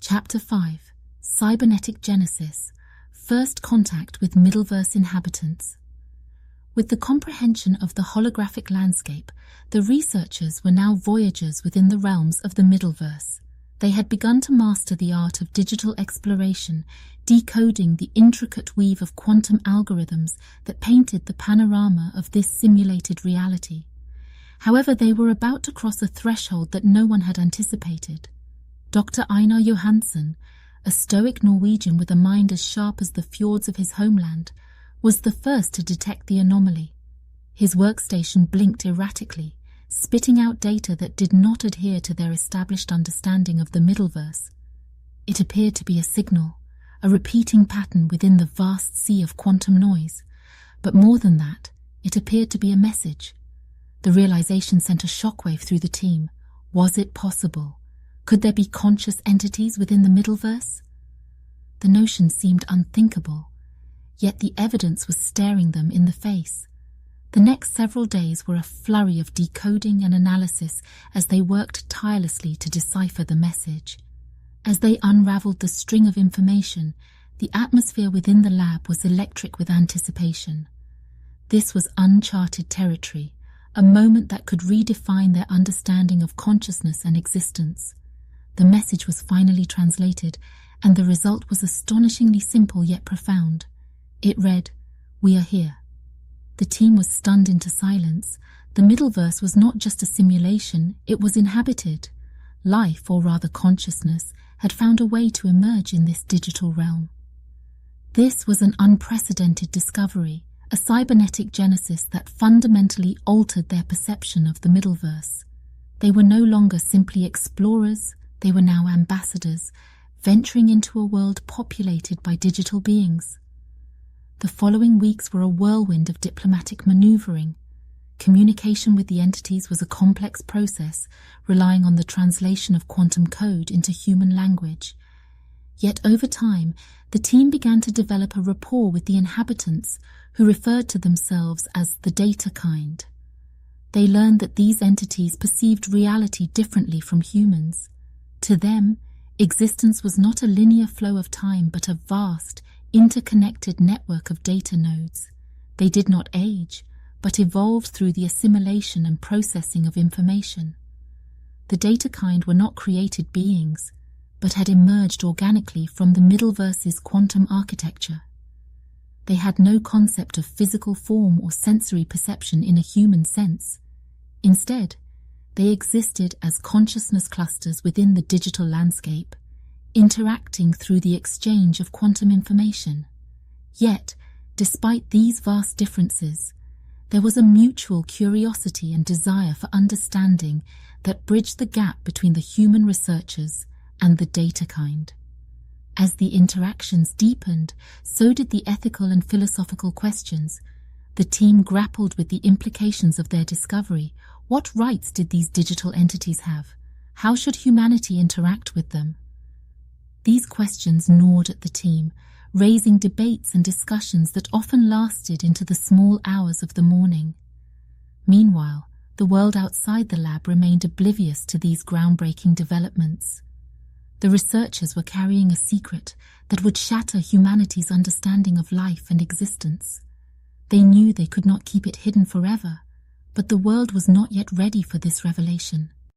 Chapter 5: Cybernetic Genesis. First contact with Middleverse inhabitants. With the comprehension of the holographic landscape, the researchers were now voyagers within the realms of the Middleverse. They had begun to master the art of digital exploration, decoding the intricate weave of quantum algorithms that painted the panorama of this simulated reality. However, they were about to cross a threshold that no one had anticipated. Dr. Einar Johansson, a stoic Norwegian with a mind as sharp as the fjords of his homeland, was the first to detect the anomaly. His workstation blinked erratically, spitting out data that did not adhere to their established understanding of the Middleverse. It appeared to be a signal, a repeating pattern within the vast sea of quantum noise. But more than that, it appeared to be a message. The realization sent a shockwave through the team. Was it possible? Could there be conscious entities within the Middleverse? The notion seemed unthinkable, yet the evidence was staring them in the face. The next several days were a flurry of decoding and analysis as they worked tirelessly to decipher the message. As they unraveled the string of information, the atmosphere within the lab was electric with anticipation. This was uncharted territory, a moment that could redefine their understanding of consciousness and existence. The message was finally translated, and the result was astonishingly simple yet profound. It read, "We are here." The team was stunned into silence. The Middleverse was not just a simulation, it was inhabited. Life, or rather consciousness, had found a way to emerge in this digital realm. This was an unprecedented discovery, a cybernetic genesis that fundamentally altered their perception of the Middleverse. They were no longer simply explorers, they were now ambassadors, venturing into a world populated by digital beings. The following weeks were a whirlwind of diplomatic maneuvering. Communication with the entities was a complex process, relying on the translation of quantum code into human language. Yet over time, the team began to develop a rapport with the inhabitants, who referred to themselves as the data kind. They learned that these entities perceived reality differently from humans. To them, existence was not a linear flow of time but a vast, interconnected network of data nodes. They did not age, but evolved through the assimilation and processing of information. The data kind were not created beings, but had emerged organically from the Middleverse's quantum architecture. They had no concept of physical form or sensory perception in a human sense. Instead, they existed as consciousness clusters within the digital landscape, interacting through the exchange of quantum information. Yet, despite these vast differences, there was a mutual curiosity and desire for understanding that bridged the gap between the human researchers and the data kind. As the interactions deepened, so did the ethical and philosophical questions. The team grappled with the implications of their discovery. What rights did these digital entities have? How should humanity interact with them? These questions gnawed at the team, raising debates and discussions that often lasted into the small hours of the morning. Meanwhile, the world outside the lab remained oblivious to these groundbreaking developments. The researchers were carrying a secret that would shatter humanity's understanding of life and existence. They knew they could not keep it hidden forever, but the world was not yet ready for this revelation.